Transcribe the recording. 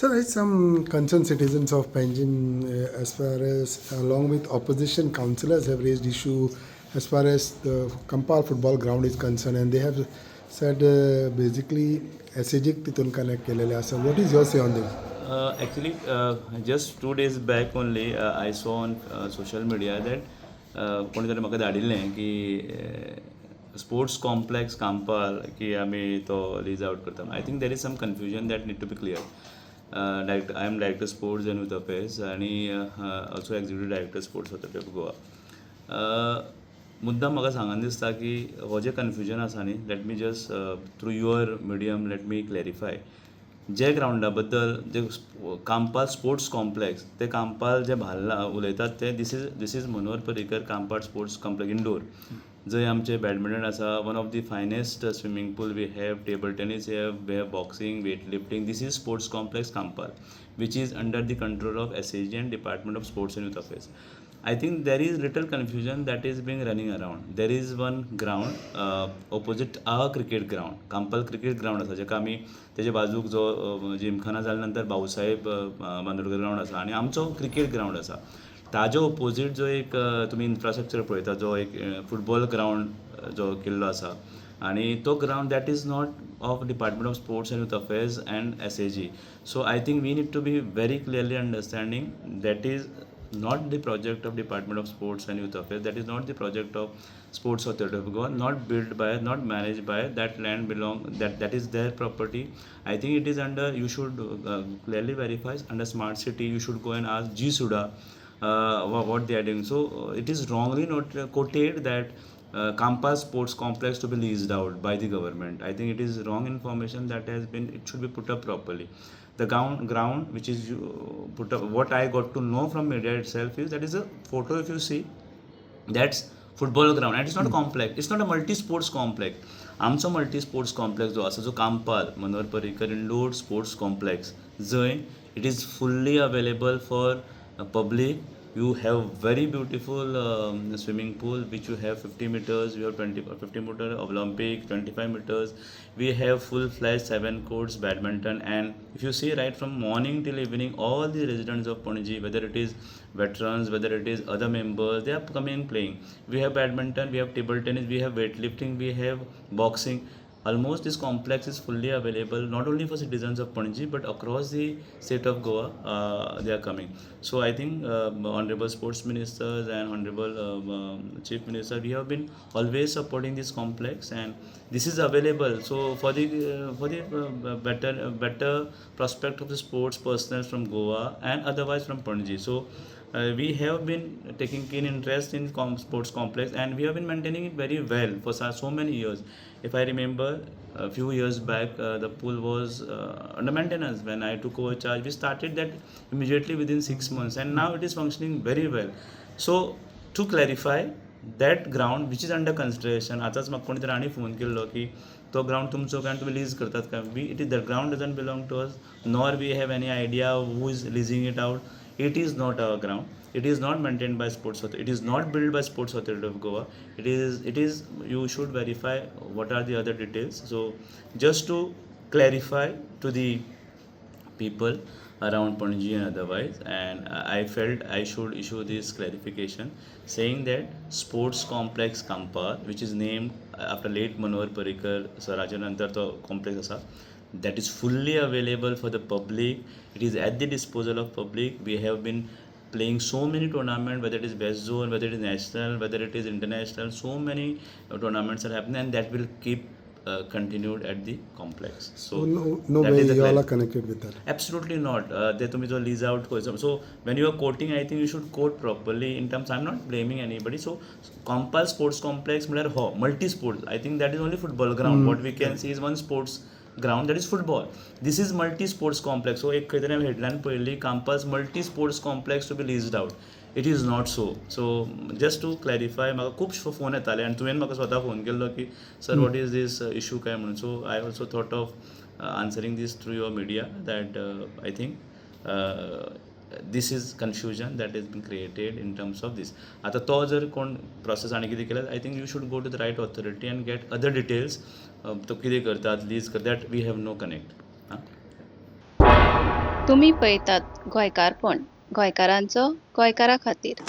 Sir, some concerned citizens of Panjim, as far as along with opposition councillors, have raised issue as far as the Campal Football Ground is concerned, and they have said basically SAG तिथून connect केलेले असं. What is your say on this? Actually, just 2 days back only, I saw on social media that कोणी तरी म्हाका धाडिल्लें की sports complex Campal की आमी तो लीज आउट करता. I think there is some confusion that need to be clear. I am director sports and youth affairs आणि also executive director sports authority of Goa. मुद्दाम म्हाका सांगन दिसता की हो जे कन्फ्युजन आसा न्ही, let me just through your medium let me clarify. जे ग्राउंडा बद्दल जे कांपाल स्पोर्ट्स कॉम्प्लेक्स ते कांपाल जे भाल्ला उलयतात ते this is Manohar Parrikar Kampal sports complex indoor, जंय आमचे बॅडमिंटन आसा, one of the finest swimming pool we have, table tennis we have boxing, weight lifting. This is sports complex Kampal which is under the control of SAG and Department of Sports and Youth Affairs. I think there is little confusion that is being running around. There is one ground opposite our cricket ground, Campal cricket ground आसा, जेका आमी तेजे बाजूक जो जिमखाना जाल्या नंतर Bhausaheb Bandodkar ground आसा आनी आमचो क्रिकेट ग्राउंड आसा. ताजे ऑपोजीट जो एक तुमी इन्फ्रास्ट्रक्चर पळयता, जो एक फुटबॉल ग्राउंड जो केल्लो आसा, आणि तो ground that is not of department of sports and youth affairs and SAG. So I think we need to be very clearly understanding that is not the project of Department of Sports and Youth Affairs, that is not the project of Sports Authority of Goa, not built by, not managed by. That land that is their property. I think it is under, you should clearly verify under Smart City. You should go and ask G Suda what they are doing. So it is wrongly not quoted that Campal Sports Complex to be leased out by the government. I think it is wrong information that has been, it should be put up properly. The ground which is put up, what I got to know from media itself is that is a photo, if you see, that's football ground, and it's not a complex, it's not a multi-sports complex. आमचो multi-sports complex जो आसा, जो Campal Manohar Parrikar indoor sports complex, जंय it is fully available for public. You have very beautiful swimming pool which you have 50 meters, you have 50 meter Olympic, 25 meters. We have full-fledged 7 courts badminton, and if you see right from morning till evening, all the residents of Panaji, whether it is veterans, whether it is other members, they are coming playing. We have badminton, we have table tennis, we have weightlifting, we have boxing. Almost this complex is fully available not only for citizens of Panaji but across the state of Goa. They are coming. So I think Honorable Sports Ministers and Honorable Chief Minister, we have been always supporting this complex, and this is available. So for the better prospect of the sports personnel from Goa and otherwise from Panaji. So we have been taking keen interest in sports complex, and we have been maintaining it very well for so many years. If I remember, a few years back, the pool was under maintenance. When I took over charge, we started that immediately within 6 months, and now it is functioning very well. So to clarify, that ground which is under consideration, आताच म्हाका कोणी तरी आनी phone केल्लो की तो ground तुमचो काय तुम्ही लीज करतात का. It is, that ground doesn't belong to us, nor we have any idea who is leasing it out. It is not our ground. It is not maintained by Sports Authority. It is not built by Sports Authority of Goa. It is. You should verify what are the other details. So just to clarify to the people around Panaji and otherwise, and I felt I should issue this clarification saying that Sports Complex Campal, which is named after late Manohar Parrikar Saraja Nantar to complex asa, that is fully available for the public. It is at the disposal of public. We have been playing so many tournaments, whether it is West Zone, whether it is national, whether it is international. So many tournaments are happening, and that will keep continued at the complex. So no way you all are connected with that. Absolutely not. They तुम्ही जो lease out करतो. So when you are quoting, I think you should quote properly in terms. I'm not blaming anybody. So Campal Sports Complex म्हळ्यार हो multi sports. I think that is only football ground. What we can see is one sports ground, that is football. This is multi sports complex. So एक खंय तरी हांवें headline पळयल्ली, Campal's multi sports complex to be leased out. It is not so. So just to clarify, म्हाका खूब phone येताले, आनी तुवें म्हाका स्वता फोन केल्लो की sir what is this issue काय म्हणून. So I also thought of answering this through your media that I think this is confusion that has been created in terms of this. आता तो जर कोण प्रोसेस आनी कितें केल्यार, I think you should go to the right authority and get other details. तो कितें करतात, लीज करतात, that we have no connect. तुम्ही पळयतात गोंयकारपण गोंयकारांचो गोंयकारा खातीर.